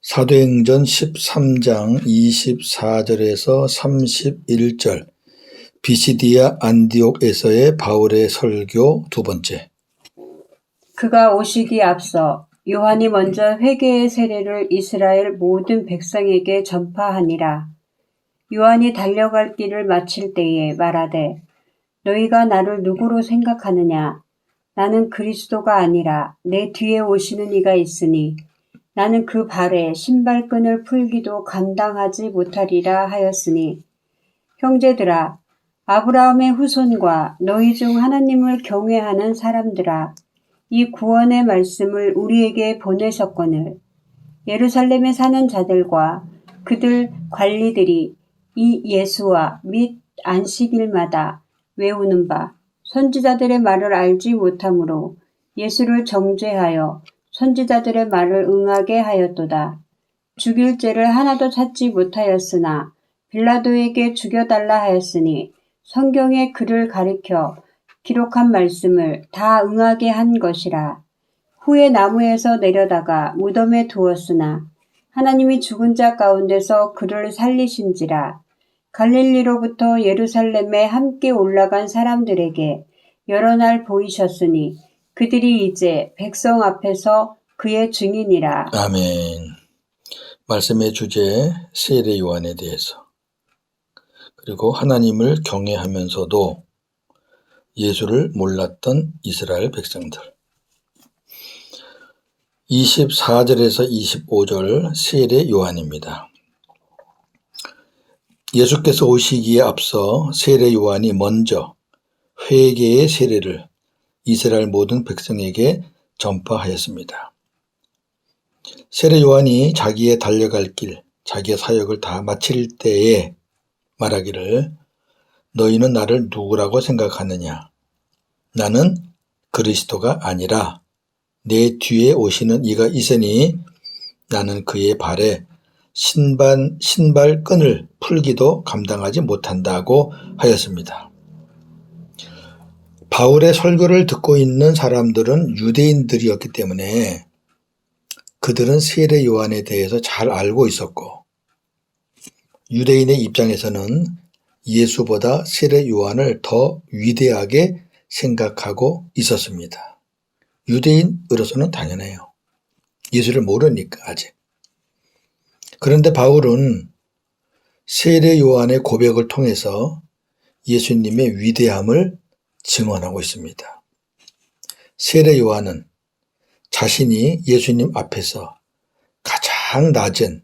사도행전 13장 24절에서 31절 비시디아 안디옥에서의 바울의 설교 두 번째. 그가 오시기 앞서 요한이 먼저 회개의 세례를 이스라엘 모든 백성에게 전파하니라. 요한이 달려갈 길을 마칠 때에 말하되 너희가 나를 누구로 생각하느냐? 나는 그리스도가 아니라 내 뒤에 오시는 이가 있으니 나는 그 발에 신발끈을 풀기도 감당하지 못하리라 하였으니 형제들아, 아브라함의 후손과 너희 중 하나님을 경외하는 사람들아, 이 구원의 말씀을 우리에게 보내셨거늘 예루살렘에 사는 자들과 그들 관리들이 이 예수와 및 안식일마다 외우는 바 선지자들의 말을 알지 못하므로 예수를 정죄하여 선지자들의 말을 응하게 하였도다. 죽일 죄를 하나도 찾지 못하였으나 빌라도에게 죽여달라 하였으니 성경에 그를 가리켜 기록한 말씀을 다 응하게 한 것이라. 후에 나무에서 내려다가 무덤에 두었으나 하나님이 죽은 자 가운데서 그를 살리신지라. 갈릴리로부터 예루살렘에 함께 올라간 사람들에게 여러 날 보이셨으니 그들이 이제 백성 앞에서 그의 증인이라. 아멘. 말씀의 주제 세례 요한에 대해서, 그리고 하나님을 경외하면서도 예수를 몰랐던 이스라엘 백성들. 24절에서 25절 세례 요한입니다. 예수께서 오시기에 앞서 세례 요한이 먼저 회개의 세례를 이스라엘 모든 백성에게 전파하였습니다. 세례 요한이 자기의 달려갈 길, 자기의 사역을 다 마칠 때에 말하기를 너희는 나를 누구라고 생각하느냐? 나는 그리스도가 아니라 내 뒤에 오시는 이가 있으니 나는 그의 발에 신발끈을 풀기도 감당하지 못한다고 하였습니다. 바울의 설교를 듣고 있는 사람들은 유대인들이었기 때문에 그들은 세례 요한에 대해서 잘 알고 있었고, 유대인의 입장에서는 예수보다 세례 요한을 더 위대하게 생각하고 있었습니다. 유대인으로서는 당연해요. 예수를 모르니까 아직. 그런데 바울은 세례 요한의 고백을 통해서 예수님의 위대함을 증언하고 있습니다. 세례 요한은 자신이 예수님 앞에서 가장 낮은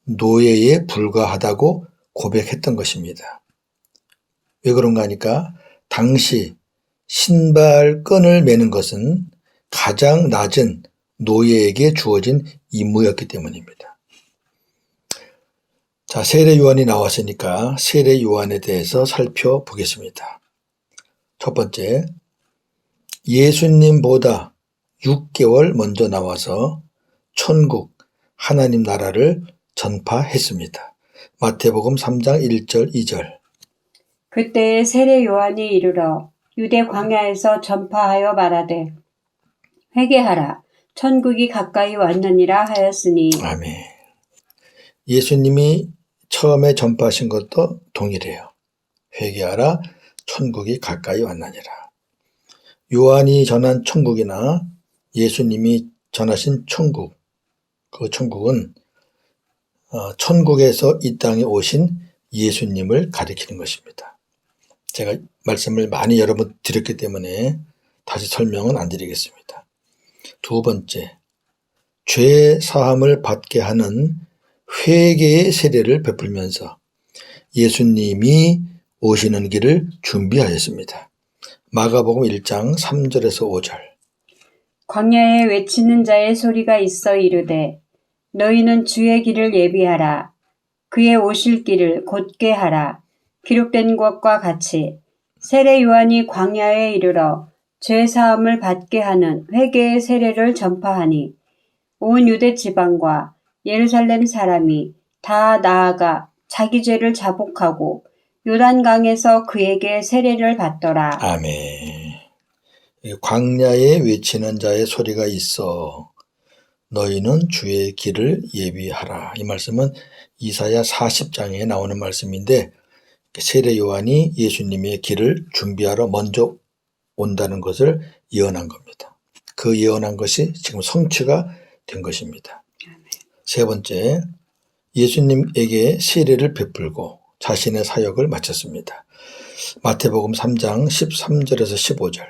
노예에 불과하다고 고백했던 것입니다. 왜 그런가 하니까 당시 신발끈을 매는 것은 가장 낮은 노예에게 주어진 임무였기 때문입니다. 자, 세례 요한이 나왔으니까 세례 요한에 대해서 살펴보겠습니다. 첫 번째, 예수님보다 6개월 먼저 나와서 천국, 하나님 나라를 전파했습니다. 마태복음 3장 1절 2절. 그때에 세례 요한이 이르러 유대 광야에서 전파하여 말하되 회개하라, 천국이 가까이 왔느니라 하였으니. 아멘. 예수님이 처음에 전파하신 것도 동일해요. 회개하라, 천국이 가까이 왔느니라. 요한이 전한 천국이나 예수님이 전하신 천국, 그 천국은 천국에서 이 땅에 오신 예수님을 가리키는 것입니다. 제가 말씀을 많이 여러 번 드렸기 때문에 다시 설명은 안 드리겠습니다. 두 번째, 죄 사함을 받게 하는 회개의 세례를 베풀면서 예수님이 오시는 길을 준비하였습니다. 마가복음 1장 3절에서 5절. 광야에 외치는 자의 소리가 있어 이르되 너희는 주의 길을 예비하라. 그의 오실 길을 곧게 하라. 기록된 것과 같이 세례 요한이 광야에 이르러 죄 사함을 받게 하는 회개의 세례를 전파하니 온 유대 지방과 예루살렘 사람이 다 나아가 자기 죄를 자복하고 요단강에서 그에게 세례를 받더라. 아멘. 광야에 외치는 자의 소리가 있어 너희는 주의 길을 예비하라. 이 말씀은 이사야 40장에 나오는 말씀인데 세례 요한이 예수님의 길을 준비하러 먼저 온다는 것을 예언한 겁니다. 그 예언한 것이 지금 성취가 된 것입니다. 세 번째, 예수님에게 세례를 베풀고 자신의 사역을 마쳤습니다. 마태복음 3장 13절에서 15절.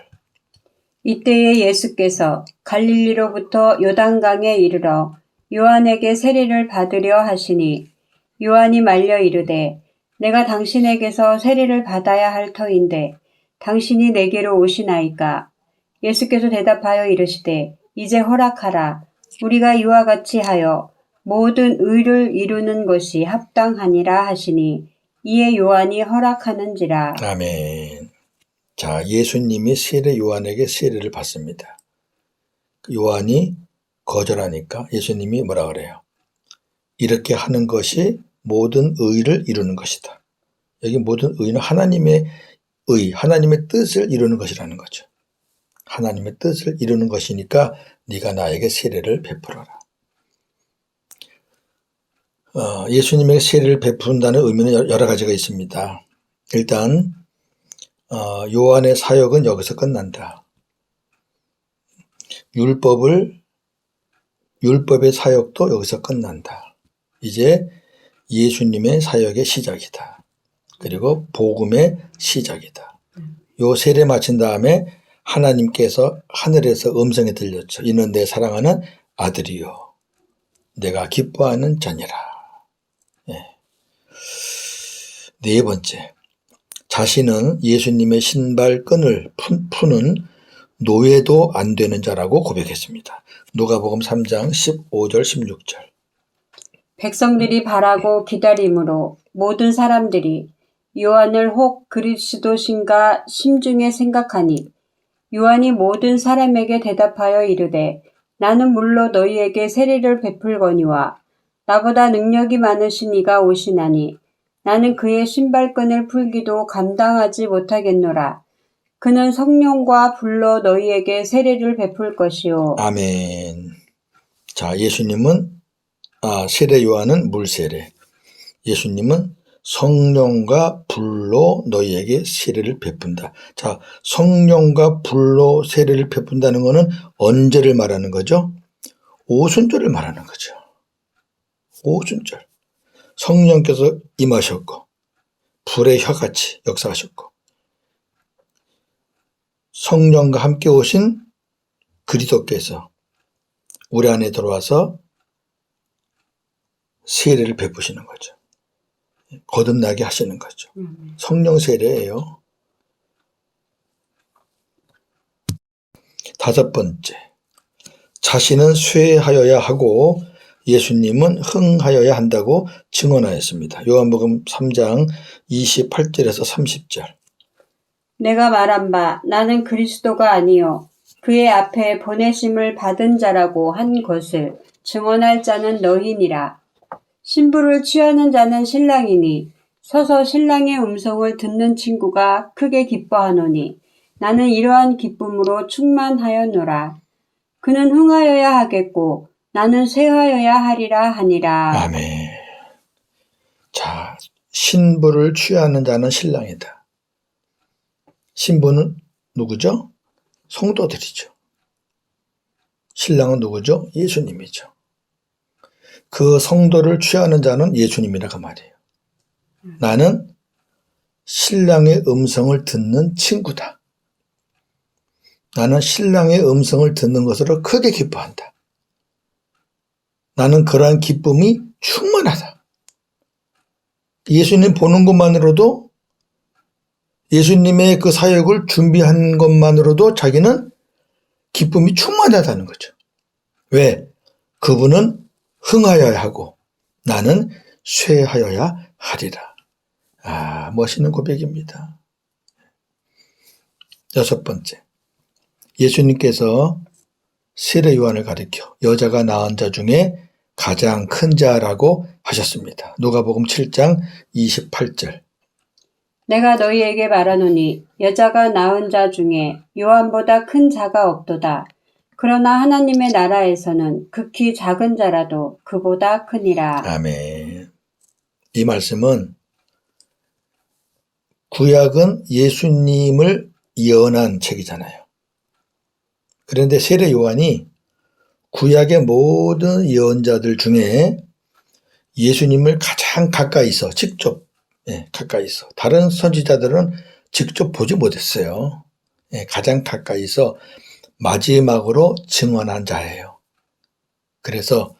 이때에 예수께서 갈릴리로부터 요단강에 이르러 요한에게 세례를 받으려 하시니 요한이 말려 이르되 내가 당신에게서 세례를 받아야 할 터인데 당신이 내게로 오시나이까. 예수께서 대답하여 이르시되 이제 허락하라. 우리가 이와 같이 하여 모든 의를 이루는 것이 합당하니라 하시니 이에 요한이 허락하는지라. 아멘. 자, 예수님이 세례 요한에게 세례를 받습니다. 요한이 거절하니까 예수님이 뭐라 그래요? 이렇게 하는 것이 모든 의를 이루는 것이다. 여기 모든 의는 하나님의 의, 하나님의 뜻을 이루는 것이라는 거죠. 하나님의 뜻을 이루는 것이니까 네가 나에게 세례를 베풀어라. 예수님에게 세례를 베푼다는 의미는 여러 가지가 있습니다. 일단 요한의 사역은 여기서 끝난다. 율법의 사역도 여기서 끝난다. 이제 예수님의 사역의 시작이다. 그리고 복음의 시작이다. 요 세례 마친 다음에 하나님께서 하늘에서 음성이 들렸죠. 이는 내 사랑하는 아들이요 내가 기뻐하는 자니라. 네 번째, 자신은 예수님의 신발끈을 푸는 노예도 안 되는 자라고 고백했습니다. 누가복음 3장 15절 16절. 백성들이 바라고 기다림으로 모든 사람들이 요한을 혹 그리스도신가 심중에 생각하니 요한이 모든 사람에게 대답하여 이르되 나는 물로 너희에게 세례를 베풀거니와 나보다 능력이 많으신 이가 오시나니 나는 그의 신발끈을 풀기도 감당하지 못하겠노라. 그는 성령과 불로 너희에게 세례를 베풀 것이요. 아멘. 자, 예수님은 세례 요한은 물세례, 예수님은 성령과 불로 너희에게 세례를 베푼다. 자, 성령과 불로 세례를 베푼다는 것은 언제를 말하는 거죠? 오순절을 말하는 거죠. 오순절. 성령께서 임하셨고 불의 혀같이 역사하셨고 성령과 함께 오신 그리스도께서 우리 안에 들어와서 세례를 베푸시는 거죠. 거듭나게 하시는 거죠. 성령 세례예요. 다섯 번째, 자신은 쇠하여야 하고 예수님은 흥하여야 한다고 증언하였습니다. 요한복음 3장 28절에서 30절. 내가 말한 바 나는 그리스도가 아니요 그의 앞에 보내심을 받은 자라고 한 것을 증언할 자는 너희니라. 신부를 취하는 자는 신랑이니 서서 신랑의 음성을 듣는 친구가 크게 기뻐하노니 나는 이러한 기쁨으로 충만하였노라. 그는 흥하여야 하겠고 나는 쇠하여야 하리라 하니라. 아멘. 자, 신부를 취하는 자는 신랑이다. 신부는 누구죠? 성도들이죠. 신랑은 누구죠? 예수님이죠. 그 성도를 취하는 자는 예수님이라고 말이에요. 나는 신랑의 음성을 듣는 친구다. 나는 신랑의 음성을 듣는 것으로 크게 기뻐한다. 나는 그러한 기쁨이 충만하다. 예수님 보는 것만으로도, 예수님의 그 사역을 준비한 것만으로도 자기는 기쁨이 충만하다는 거죠. 왜? 그분은 흥하여야 하고 나는 쇠하여야 하리라. 멋있는 고백입니다. 여섯 번째, 예수님께서 세례 요한을 가리켜 여자가 낳은 자 중에 가장 큰 자라고 하셨습니다. 누가복음 7장 28절. 내가 너희에게 말하노니 여자가 낳은 자 중에 요한보다 큰 자가 없도다. 그러나 하나님의 나라에서는 극히 작은 자라도 그보다 크니라. 아멘. 이 말씀은 구약은 예수님을 예언한 책이잖아요. 그런데 세례 요한이 구약의 모든 예언자들 중에 예수님을 가장 가까이서 직접 가까이서 다른 선지자들은 직접 보지 못했어요. 가장 가까이서 마지막으로 증언한 자예요. 그래서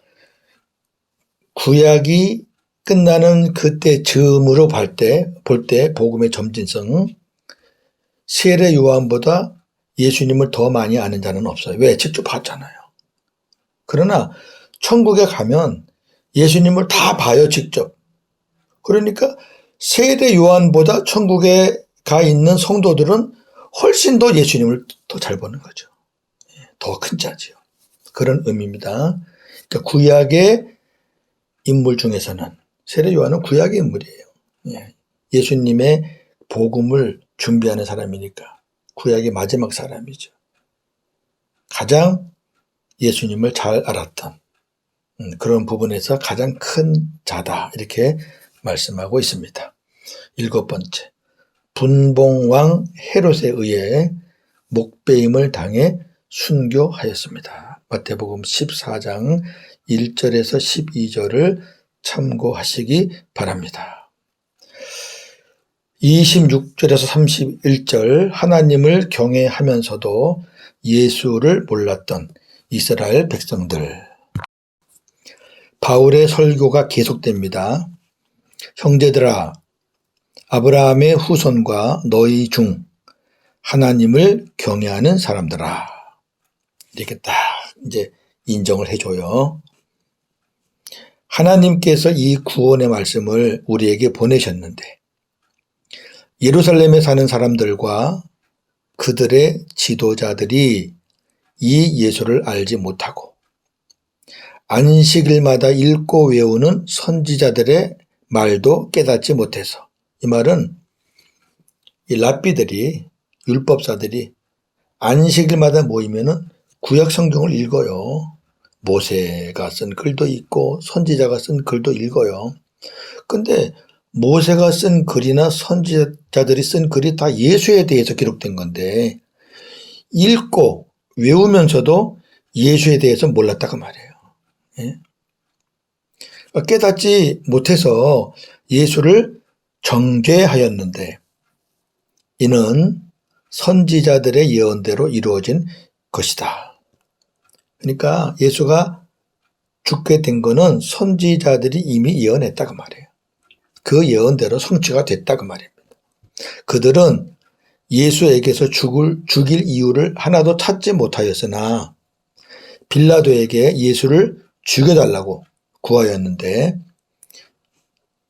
구약이 끝나는 그때 즈음으로 볼 때 복음의 점진성, 세례 요한보다 예수님을 더 많이 아는 자는 없어요. 왜? 직접 봤잖아요. 그러나 천국에 가면 예수님을 다 봐요, 직접. 그러니까 세례 요한보다 천국에 가 있는 성도들은 훨씬 더 예수님을 더 잘 보는 거죠. 더 큰 자지요. 그런 의미입니다. 그러니까 구약의 인물 중에서는 세례 요한은 구약의 인물이에요. 예수님의 복음을 준비하는 사람이니까 구약의 마지막 사람이죠. 가장 예수님을 잘 알았던 그런 부분에서 가장 큰 자다 이렇게 말씀하고 있습니다. 7번째, 분봉왕 헤롯에 의해 목배임을 당해 순교하였습니다. 마태복음 14장 1절에서 12절을 참고하시기 바랍니다. 26절에서 31절, 하나님을 경외하면서도 예수를 몰랐던 이스라엘 백성들. 바울의 설교가 계속됩니다. 형제들아, 아브라함의 후손과 너희 중 하나님을 경외하는 사람들아. 이렇게 딱 이제 인정을 해줘요. 하나님께서 이 구원의 말씀을 우리에게 보내셨는데 예루살렘에 사는 사람들과 그들의 지도자들이 이 예수를 알지 못하고 안식일마다 읽고 외우는 선지자들의 말도 깨닫지 못해서, 이 말은 이 랍비들이, 율법사들이 안식일마다 모이면은 구약 성경을 읽어요. 모세가 쓴 글도 있고 선지자가 쓴 글도 읽어요. 근데 모세가 쓴 글이나 선지자들이 쓴 글이 다 예수에 대해서 기록된 건데 읽고 외우면서도 예수에 대해서 몰랐다고 말해요. 깨닫지 못해서 예수를 정죄하였는데 이는 선지자들의 예언대로 이루어진 것이다. 그러니까 예수가 죽게 된 거는 선지자들이 이미 예언했다고 말해요. 그 예언대로 성취가 됐다고 말입니다. 그들은 예수에게서 죽일 이유를 하나도 찾지 못하였으나 빌라도에게 예수를 죽여달라고 구하였는데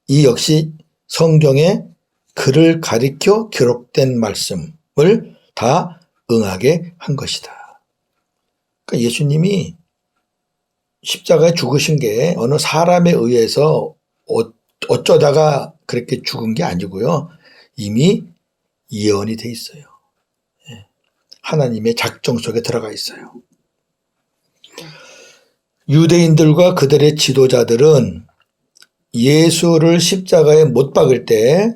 이 역시 성경에 그를 가리켜 기록된 말씀을 다 응하게 한 것이다. 그러니까 예수님이 십자가에 죽으신 게 어느 사람에 의해서 어쩌다가 그렇게 죽은 게 아니고요. 이미 예언이 돼 있어요. 하나님의 작정 속에 들어가 있어요. 유대인들과 그들의 지도자들은 예수를 십자가에 못 박을 때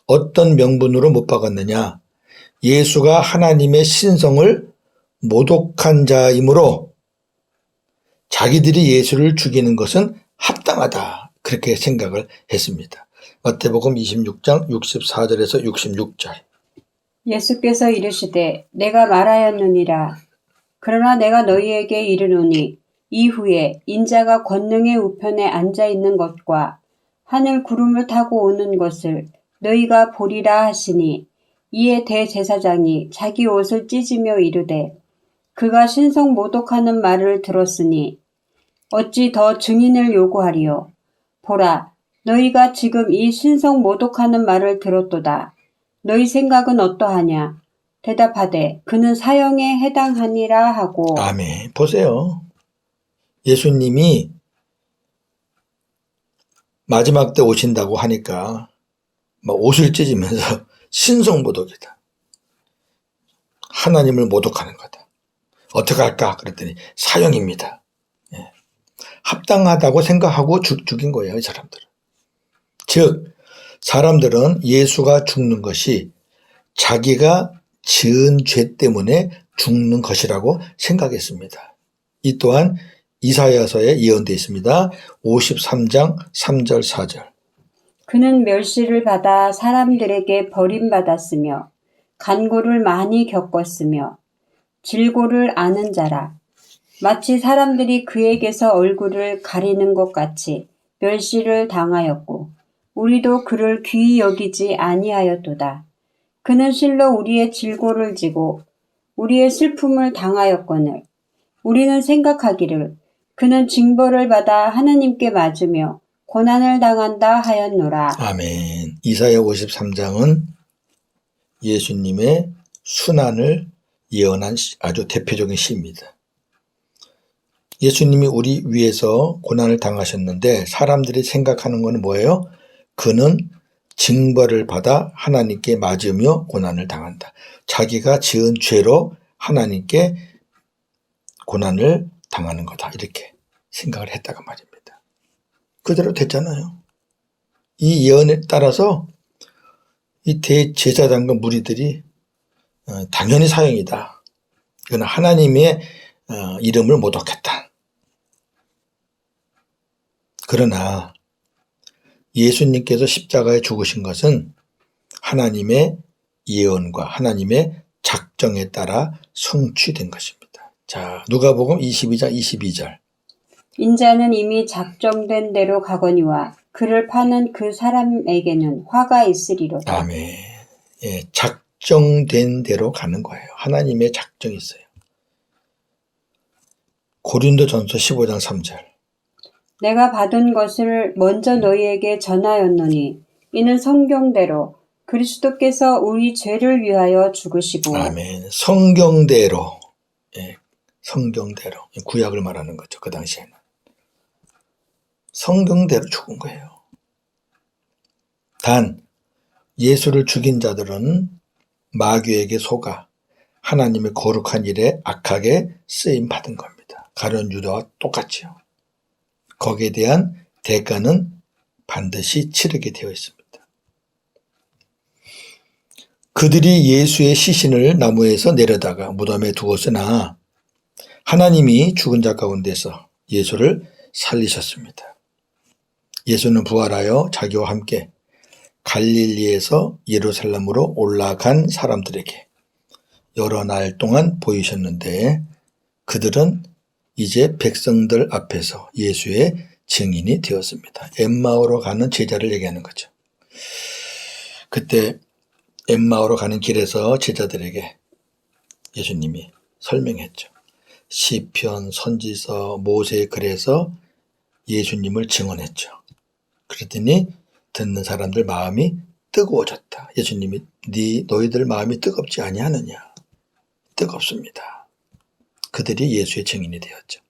어떤 명분으로 못 박았느냐? 예수가 하나님의 신성을 모독한 자이므로 자기들이 예수를 죽이는 것은 합당하다. 그렇게 생각을 했습니다. 마태복음 26장 64절에서 66절. 예수께서 이르시되 내가 말하였느니라. 그러나 내가 너희에게 이르노니 이후에 인자가 권능의 우편에 앉아있는 것과 하늘 구름을 타고 오는 것을 너희가 보리라 하시니 이에 대제사장이 자기 옷을 찢으며 이르되 그가 신성 모독하는 말을 들었으니 어찌 더 증인을 요구하리요. 보라, 너희가 지금 이 신성 모독하는 말을 들었도다. 너희 생각은 어떠하냐? 대답하되 그는 사형에 해당하니라 하고. 아멘. 보세요. 예수님이 마지막 때 오신다고 하니까 막 옷을 찢으면서 신성 모독이다. 하나님을 모독하는 거다. 어떻게 할까? 그랬더니 사형입니다. 예. 합당하다고 생각하고 죽인 거예요, 이 사람들은. 즉, 사람들은 예수가 죽는 것이 자기가 지은 죄 때문에 죽는 것이라고 생각했습니다. 이 또한 이사야서에 예언되어 있습니다. 53장 3절 4절. 그는 멸시를 받아 사람들에게 버림받았으며 간고를 많이 겪었으며 질고를 아는 자라. 마치 사람들이 그에게서 얼굴을 가리는 것 같이 멸시를 당하였고 우리도 그를 귀히 여기지 아니하였도다. 그는 실로 우리의 질고를 지고 우리의 슬픔을 당하였거늘 우리는 생각하기를 그는 징벌을 받아 하나님께 맞으며 고난을 당한다 하였노라. 아멘. 이사야 53장은 예수님의 순환을 예언한 아주 대표적인 시입니다. 예수님이 우리 위해서 고난을 당하셨는데 사람들이 생각하는 것은 뭐예요? 그는 징벌을 받아 하나님께 맞으며 고난을 당한다. 자기가 지은 죄로 하나님께 고난을 당하는 거다. 이렇게 생각을 했다가 말입니다. 그대로 됐잖아요. 이 예언에 따라서 이 대제사장과 무리들이 당연히 사형이다. 이건 하나님의 이름을 모독했다. 그러나 예수님께서 십자가에 죽으신 것은 하나님의 예언과 하나님의 작정에 따라 성취된 것입니다. 자, 누가복음 22장 22절. 인자는 이미 작정된 대로 가거니와 그를 파는 그 사람에게는 화가 있으리로다. 아멘. 예, 작정된 대로 가는 거예요. 하나님의 작정이 있어요. 고린도전서 15장 3절. 내가 받은 것을 먼저 너희에게 전하였노니 이는 성경대로 그리스도께서 우리 죄를 위하여 죽으시고 아멘. 성경대로. 예, 성경대로. 구약을 말하는 거죠. 그 당시에는. 성경대로 죽은 거예요. 단 예수를 죽인 자들은 마귀에게 속아 하나님의 거룩한 일에 악하게 쓰임 받은 겁니다. 가룟 유다와 똑같죠. 거기에 대한 대가는 반드시 치르게 되어 있습니다. 그들이 예수의 시신을 나무에서 내려다가 무덤에 두었으나 하나님이 죽은 자 가운데서 예수를 살리셨습니다. 예수는 부활하여 자기와 함께 갈릴리에서 예루살렘으로 올라간 사람들에게 여러 날 동안 보이셨는데 그들은 이제 백성들 앞에서 예수의 증인이 되었습니다. 엠마오로 가는 제자를 얘기하는 거죠. 그때 엠마오로 가는 길에서 제자들에게 예수님이 설명했죠. 시편, 선지서, 모세의 글에서 예수님을 증언했죠. 그랬더니 듣는 사람들 마음이 뜨거워졌다. 예수님이 너희들 마음이 뜨겁지 아니하느냐. 뜨겁습니다. 그들이 예수의 증인이 되었죠.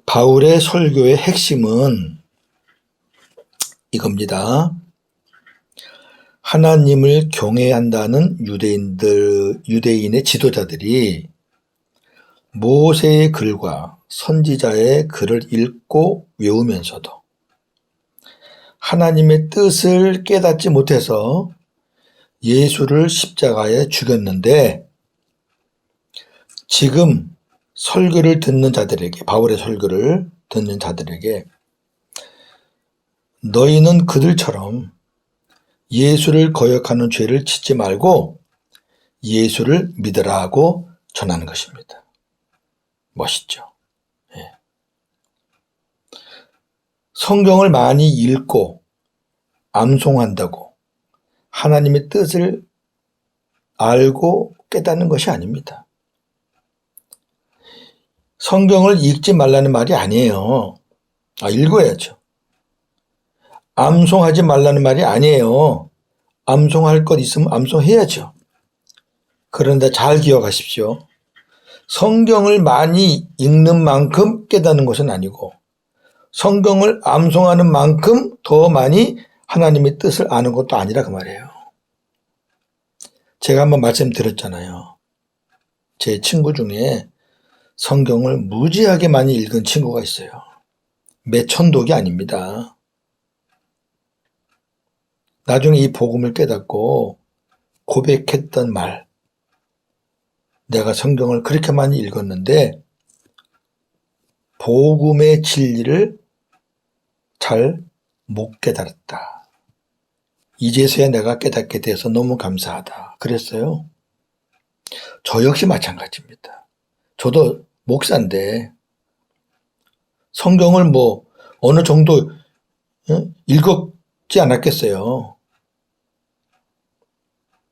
바울의 설교의 핵심은 이겁니다. 하나님을 경외한다는 유대인의 지도자들이 모세의 글과 선지자의 글을 읽고 외우면서도 하나님의 뜻을 깨닫지 못해서 예수를 십자가에 죽였는데 지금 설교를 듣는 자들에게, 바울의 설교를 듣는 자들에게 너희는 그들처럼 예수를 거역하는 죄를 짓지 말고 예수를 믿으라 하고 전하는 것입니다. 멋있죠? 예. 성경을 많이 읽고 암송한다고 하나님의 뜻을 알고 깨닫는 것이 아닙니다. 성경을 읽지 말라는 말이 아니에요. 읽어야죠. 암송하지 말라는 말이 아니에요. 암송할 것 있으면 암송해야죠. 그런데 잘 기억하십시오. 성경을 많이 읽는 만큼 깨닫는 것은 아니고 성경을 암송하는 만큼 더 많이 하나님의 뜻을 아는 것도 아니라 그 말이에요. 제가 한번 말씀드렸잖아요. 제 친구 중에 성경을 무지하게 많이 읽은 친구가 있어요. 매천독이 아닙니다. 나중에 이 복음을 깨닫고 고백했던 말, 내가 성경을 그렇게 많이 읽었는데 복음의 진리를 잘 못 깨달았다. 이제서야 내가 깨닫게 돼서 너무 감사하다. 그랬어요. 저 역시 마찬가지입니다. 저도 목사인데 성경을 뭐 어느 정도 읽었지 않았겠어요.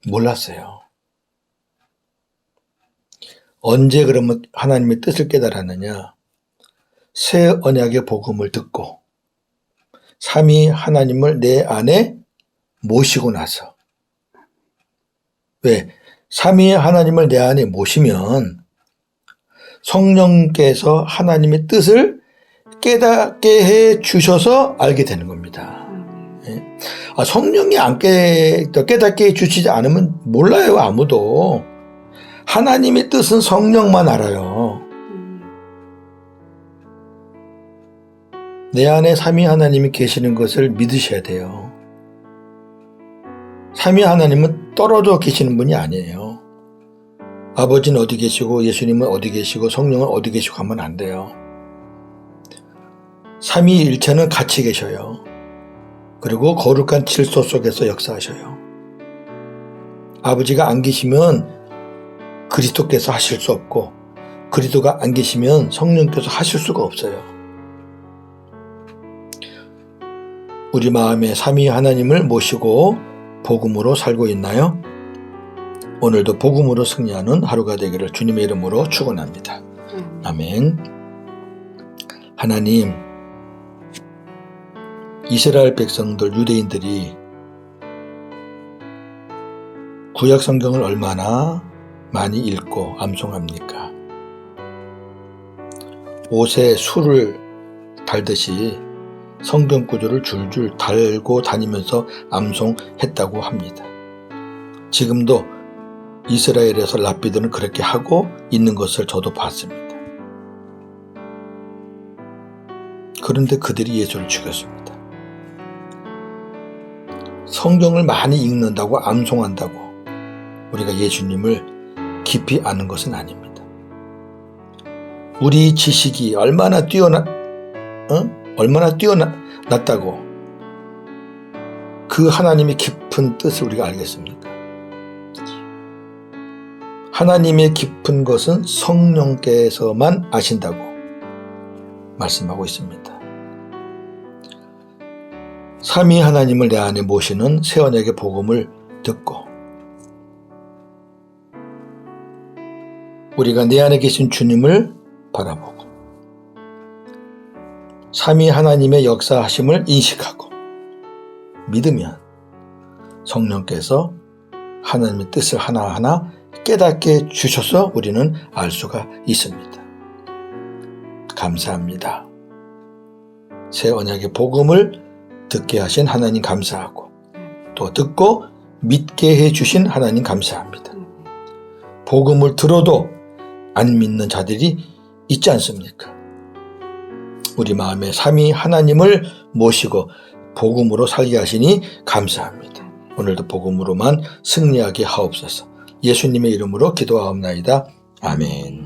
몰랐어요. 언제 그러면 하나님의 뜻을 깨달았느냐? 새 언약의 복음을 듣고 삼위 하나님을 내 안에 모시고 나서. 왜? 삼위 하나님을 내 안에 모시면 성령께서 하나님의 뜻을 깨닫게 해 주셔서 알게 되는 겁니다. 성령이 안 깨닫게 해 주시지 않으면 몰라요, 아무도. 하나님의 뜻은 성령만 알아요. 내 안에 삼위 하나님이 계시는 것을 믿으셔야 돼요. 삼위 하나님은 떨어져 계시는 분이 아니에요. 아버지는 어디 계시고 예수님은 어디 계시고 성령은 어디 계시고 하면 안 돼요. 삼위일체는 같이 계셔요. 그리고 거룩한 질서 속에서 역사하셔요. 아버지가 안 계시면 그리스도께서 하실 수 없고 그리스도가 안 계시면 성령께서 하실 수가 없어요. 우리 마음에 삼위 하나님을 모시고 복음으로 살고 있나요? 오늘도 복음으로 승리하는 하루가 되기를 주님의 이름으로 축원합니다. 아멘. 하나님, 이스라엘 백성들, 유대인들이 구약 성경을 얼마나 많이 읽고 암송합니까? 옷에 술을 달듯이 성경 구절을 줄줄 달고 다니면서 암송했다고 합니다. 지금도 이스라엘에서 랍비들은 그렇게 하고 있는 것을 저도 봤습니다. 그런데 그들이 예수를 죽였습니다. 성경을 많이 읽는다고 암송한다고 우리가 예수님을 깊이 아는 것은 아닙니다. 우리 지식이 얼마나 뛰어났다고 그 하나님의 깊은 뜻을 우리가 알겠습니까? 하나님의 깊은 것은 성령께서만 아신다고 말씀하고 있습니다. 삼위 하나님을 내 안에 모시는 새 언약의 복음을 듣고 우리가 내 안에 계신 주님을 바라보고 삼위 하나님의 역사하심을 인식하고 믿으면 성령께서 하나님의 뜻을 하나하나 깨닫게 주셔서 우리는 알 수가 있습니다. 감사합니다. 새 언약의 복음을 듣게 하신 하나님 감사하고 또 듣고 믿게 해주신 하나님 감사합니다. 복음을 들어도 안 믿는 자들이 있지 않습니까? 우리 마음에 삼위 하나님을 모시고 복음으로 살게 하시니 감사합니다. 오늘도 복음으로만 승리하게 하옵소서. 예수님의 이름으로 기도하옵나이다. 아멘.